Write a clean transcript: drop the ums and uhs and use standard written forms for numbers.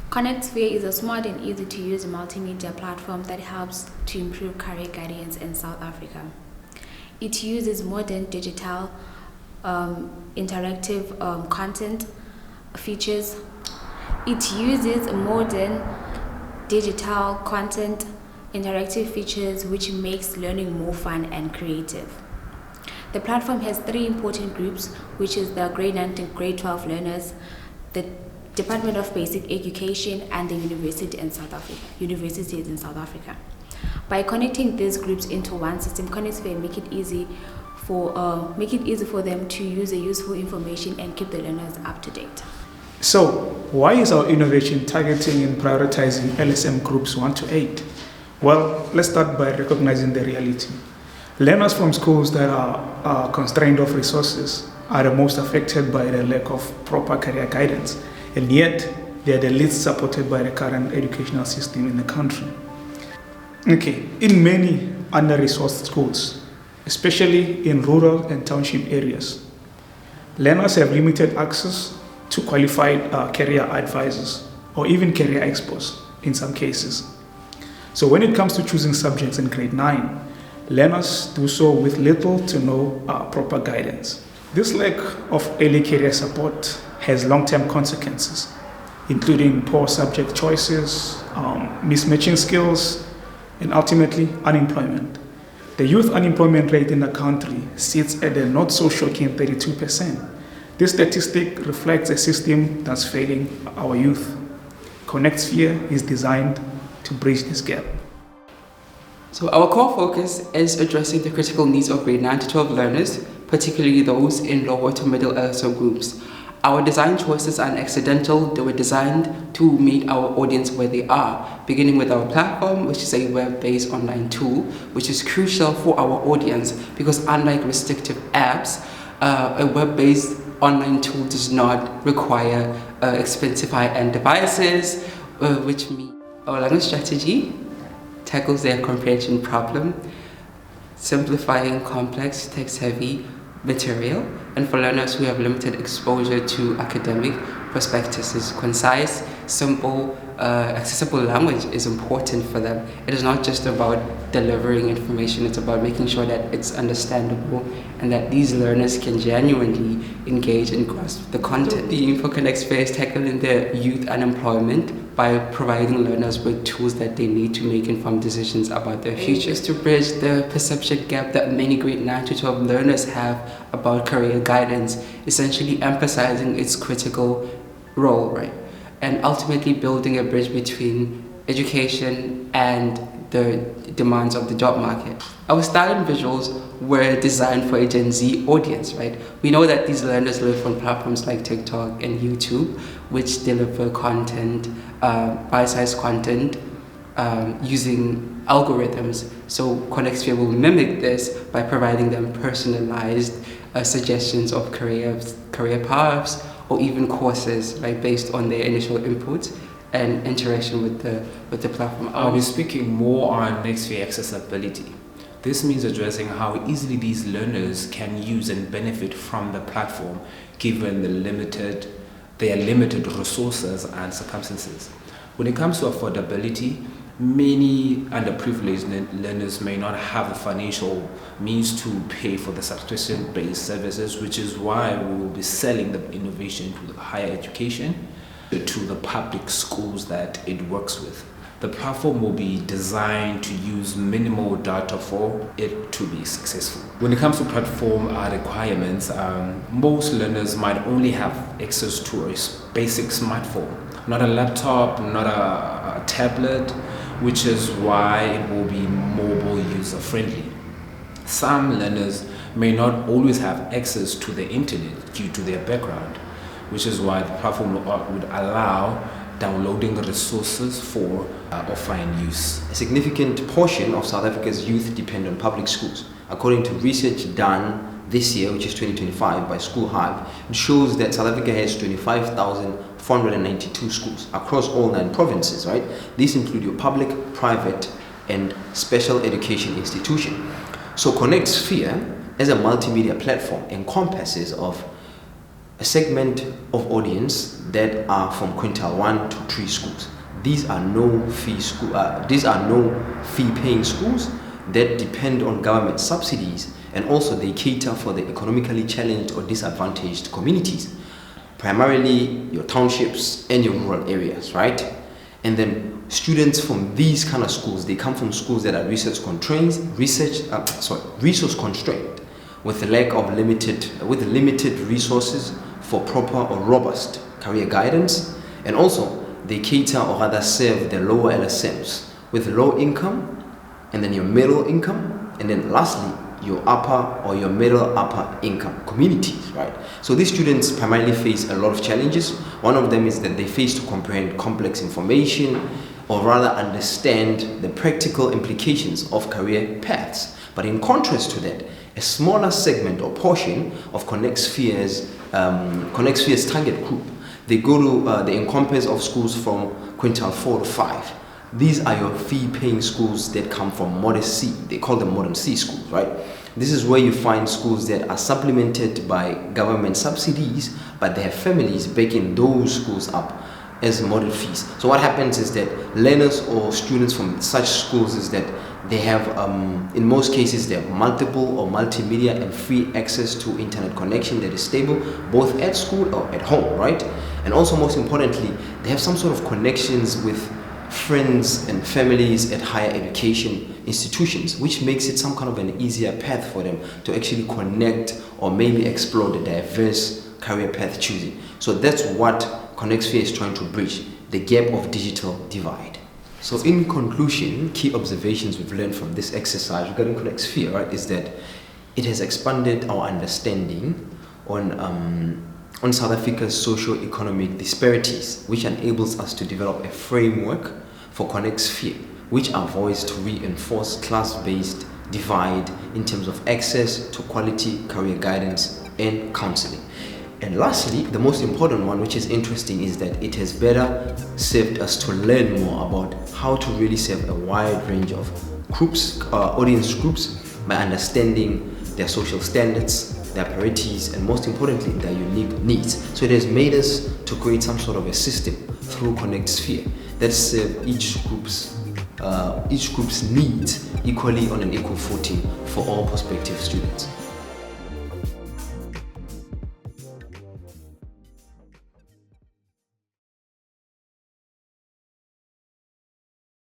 ConnectSphere is a smart and easy-to-use multimedia platform that helps to improve career guidance in South Africa. It uses modern digital interactive content features. It uses modern digital content interactive features which makes learning more fun and creative. The platform has 3 important groups, which is the grade 9 and grade 12 learners, the Department of Basic Education, and the universities in South Africa. By connecting these groups into one system, ConnectSphere make it easy for them to use the useful information and keep the learners up to date. So, why is our innovation targeting and prioritizing LSM groups 1 to 8? Well, let's start by recognizing the reality. Learners from schools that are constrained of resources are the most affected by the lack of proper career guidance, and yet they are the least supported by the current educational system in the country. Okay, in many under-resourced schools, especially in rural and township areas, learners have limited access to qualified career advisors or even career experts in some cases. So when it comes to choosing subjects in grade 9, learners do so with little to no proper guidance. This lack of early career support has long-term consequences, including poor subject choices, mismatching skills, and ultimately unemployment. The youth unemployment rate in the country sits at a not so shocking 32%. This statistic reflects a system that's failing our youth. ConnectSphere is designed to bridge this gap. So our core focus is addressing the critical needs of grade 9 to 12 learners, particularly those in lower to middle LSM groups. Our design choices aren't accidental. They were designed to meet our audience where they are, beginning with our platform, which is a web-based online tool, which is crucial for our audience because unlike restrictive apps, a web-based online tool does not require expensive high-end devices, which means our language strategy tackles their comprehension problem, simplifying complex text-heavy material, and for learners who have limited exposure to academic prospectuses, concise, simple, accessible language is important for them. It is not just about delivering information, it's about making sure that it's understandable and that these learners can genuinely engage and grasp the content. The Info ConnectSphere is tackling the youth unemployment by providing learners with tools that they need to make informed decisions about their futures, to bridge the perception gap that many grade 9 to 12 learners have about career guidance, essentially emphasizing its critical role, right? And ultimately building a bridge between education and the demands of the job market. Our style and visuals were designed for a Gen Z audience, right? We know that these learners live on platforms like TikTok and YouTube, which deliver content, bite-sized content, using algorithms. So ConnectSphere will mimic this by providing them personalized suggestions of career paths or even courses, right, based on their initial inputs and interaction with the platform. I'll be speaking more on ConnectSphere accessibility. This means addressing how easily these learners can use and benefit from the platform given their limited resources and circumstances. When it comes to affordability, many underprivileged learners may not have the financial means to pay for the subscription-based services, which is why we will be selling the innovation to the higher education, to the public schools that it works with. The platform will be designed to use minimal data for it to be successful. When it comes to platform requirements, most learners might only have access to a basic smartphone, not a laptop, not a tablet, which is why it will be mobile user friendly. Some learners may not always have access to the internet due to their background, which is why the platform would allow downloading resources for offline use. A significant portion of South Africa's youth depend on public schools. According to research done this year, which is 2025 by School Hive, it shows that South Africa has 25,492 schools across all 9 provinces, right? These include your public, private, and special education institution. So ConnectSphere as a multimedia platform encompasses of a segment of audience that are from quintile 1 to 3 schools. These are no fee paying schools that depend on government subsidies, and also they cater for the economically challenged or disadvantaged communities, primarily your townships and your rural areas, right? And then students from these kind of schools, they come from schools that are resource constrained, with the lack of limited resources for proper or robust career guidance, and also they cater or rather serve the lower LSMs with low income, and then your middle income, and then lastly your upper or your middle upper income communities, right? So these students primarily face a lot of challenges. One of them is that they face to comprehend complex information, or rather understand the practical implications of career paths. But in contrast to that, a smaller segment or portion of Connect Sphere's target group, they encompass of schools from quintile 4 to 5. These are your fee-paying schools that come from modest C. They call them modern C schools, right? This is where you find schools that are supplemented by government subsidies, but they have families backing those schools up as model fees. So what happens is that learners or students from such schools is that they have, in most cases, they have multiple or multimedia and free access to internet connection that is stable, both at school or at home, right? And also, most importantly, they have some sort of connections with friends and families at higher education institutions, which makes it some kind of an easier path for them to actually connect or maybe explore the diverse career path choosing. So that's what Connect Sphere is trying to bridge, the gap of digital divide. So in conclusion, key observations we've learned from this exercise regarding Connect Sphere, right, is that it has expanded our understanding on South Africa's socio-economic disparities, which enables us to develop a framework for Connect Sphere, which avoids to reinforce class-based divide in terms of access to quality career guidance and counseling. And lastly, the most important one, which is interesting, is that it has better served us to learn more about how to really serve a wide range of groups, audience groups, by understanding their social standards, their priorities, and most importantly, their unique needs. So it has made us to create some sort of a system through Connect Sphere that serve each group's needs equally on an equal footing for all prospective students.